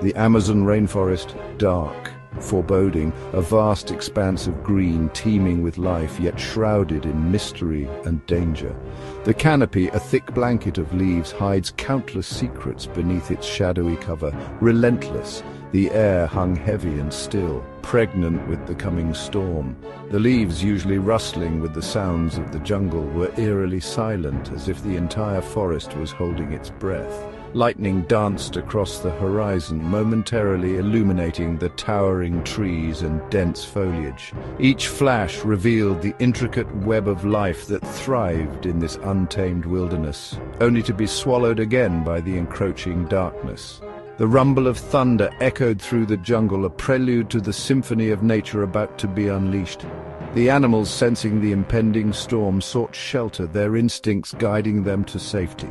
The Amazon rainforest, dark, foreboding, a vast expanse of green teeming with life, yet shrouded in mystery and danger. The canopy, a thick blanket of leaves, hides countless secrets beneath its shadowy cover. Relentless, the air hung heavy and still, pregnant with the coming storm. The leaves, usually rustling with the sounds of the jungle, were eerily silent, as if the entire forest was holding its breath. Lightning danced across the horizon, momentarily illuminating the towering trees and dense foliage. Each flash revealed the intricate web of life that thrived in this untamed wilderness, only to be swallowed again by the encroaching darkness. The rumble of thunder echoed through the jungle, a prelude to the symphony of nature about to be unleashed. The animals, sensing the impending storm, sought shelter, their instincts guiding them to safety.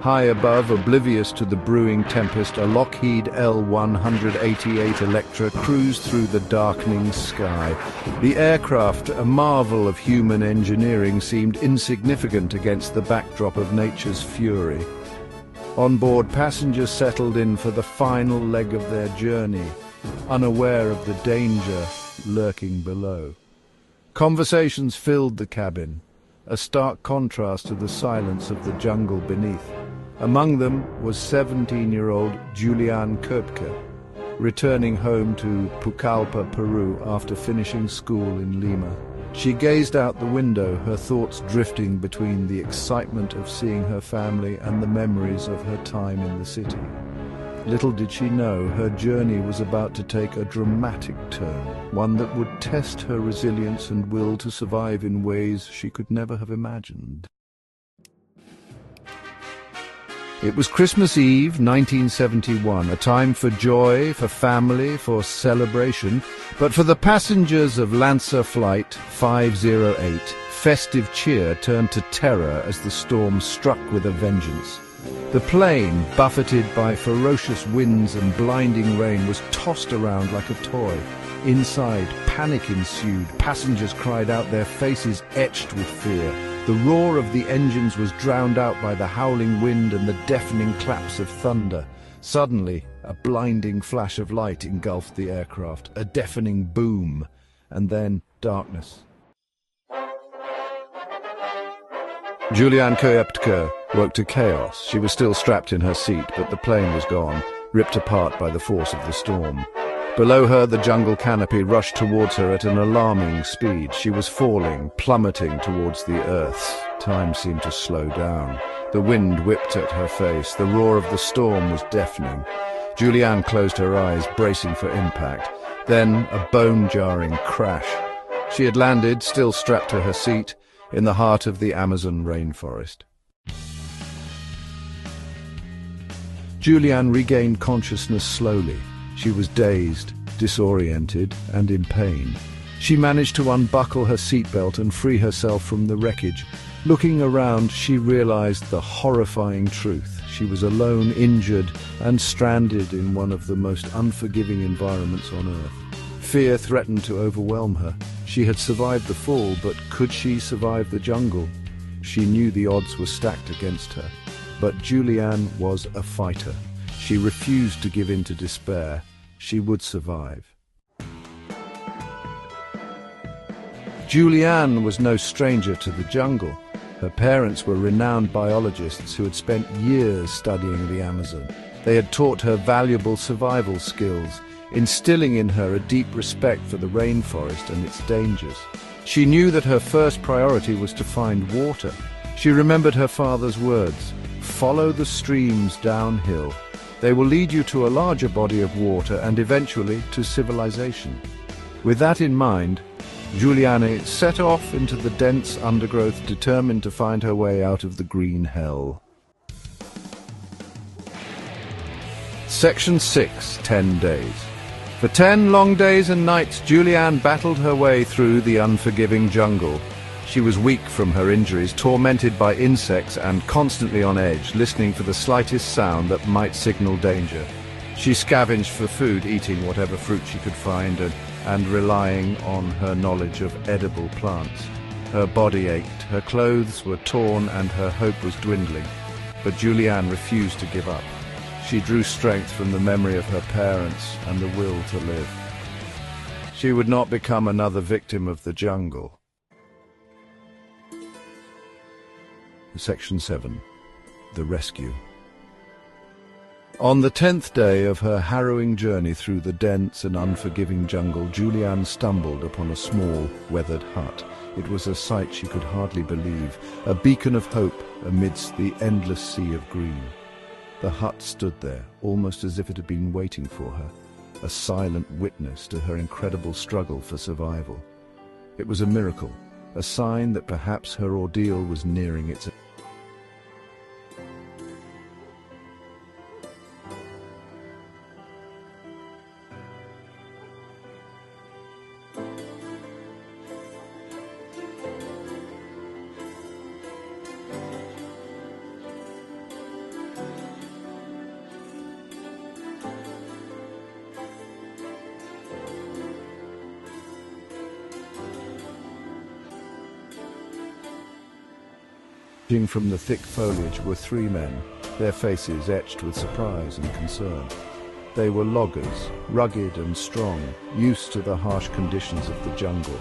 High above, oblivious to the brewing tempest, a Lockheed L-188 Electra cruised through the darkening sky. The aircraft, a marvel of human engineering, seemed insignificant against the backdrop of nature's fury. On board, passengers settled in for the final leg of their journey, unaware of the danger lurking below. Conversations filled the cabin, a stark contrast to the silence of the jungle beneath. Among them was 17-year-old Juliane Köpke, returning home to Pucallpa, Peru, after finishing school in Lima. She gazed out the window, her thoughts drifting between the excitement of seeing her family and the memories of her time in the city. Little did she know, her journey was about to take a dramatic turn, one that would test her resilience and will to survive in ways she could never have imagined. It was Christmas Eve, 1971, a time for joy, for family, for celebration. But for the passengers of Lancer Flight 508, festive cheer turned to terror as the storm struck with a vengeance. The plane, buffeted by ferocious winds and blinding rain, was tossed around like a toy. Inside, panic ensued. Passengers cried out, their faces etched with fear. The roar of the engines was drowned out by the howling wind and the deafening claps of thunder. Suddenly, a blinding flash of light engulfed the aircraft, a deafening boom, and then darkness. Juliane Köpke woke to chaos. She was still strapped in her seat, but the plane was gone, ripped apart by the force of the storm. Below her, the jungle canopy rushed towards her at an alarming speed. She was falling, plummeting towards the earth. Time seemed to slow down. The wind whipped at her face. The roar of the storm was deafening. Juliane closed her eyes, bracing for impact. Then a bone-jarring crash. She had landed, still strapped to her seat, in the heart of the Amazon rainforest. Juliane regained consciousness slowly. She was dazed, disoriented, and in pain. She managed to unbuckle her seatbelt and free herself from the wreckage. Looking around, she realized the horrifying truth. She was alone, injured, and stranded in one of the most unforgiving environments on Earth. Fear threatened to overwhelm her. She had survived the fall, but could she survive the jungle? She knew the odds were stacked against her. But Juliane was a fighter. She refused to give in to despair. She would survive. Juliane was no stranger to the jungle. Her parents were renowned biologists who had spent years studying the Amazon. They had taught her valuable survival skills, instilling in her a deep respect for the rainforest and its dangers. She knew that her first priority was to find water. She remembered her father's words, "Follow the streams downhill. They will lead you to a larger body of water and eventually to civilization." With that in mind, Juliane set off into the dense undergrowth, determined to find her way out of the green hell. Section 6, 10 Days. For 10 long days and nights, Juliane battled her way through the unforgiving jungle. She was weak from her injuries, tormented by insects and constantly on edge, listening for the slightest sound that might signal danger. She scavenged for food, eating whatever fruit she could find and relying on her knowledge of edible plants. Her body ached, her clothes were torn and her hope was dwindling. But Juliane refused to give up. She drew strength from the memory of her parents and the will to live. She would not become another victim of the jungle. Section 7. The Rescue. On the 10th day of her harrowing journey through the dense and unforgiving jungle, Julianne stumbled upon a small, weathered hut. It was a sight she could hardly believe, a beacon of hope amidst the endless sea of green. The hut stood there, almost as if it had been waiting for her, a silent witness to her incredible struggle for survival. It was a miracle, a sign that perhaps her ordeal was nearing its end. Emerging from the thick foliage were 3 men, their faces etched with surprise and concern. They were loggers, rugged and strong, used to the harsh conditions of the jungle.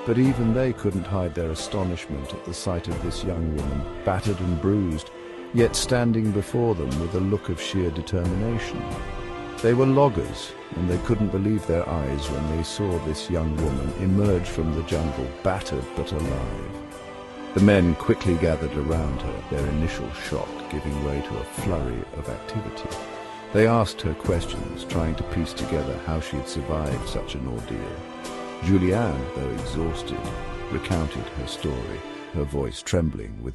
But even they couldn't hide their astonishment at the sight of this young woman, battered and bruised, yet standing before them with a look of sheer determination. They were loggers, and they couldn't believe their eyes when they saw this young woman emerge from the jungle, battered but alive. The men quickly gathered around her, their initial shock giving way to a flurry of activity. They asked her questions, trying to piece together how she had survived such an ordeal. Julianne, though exhausted, recounted her story, her voice trembling with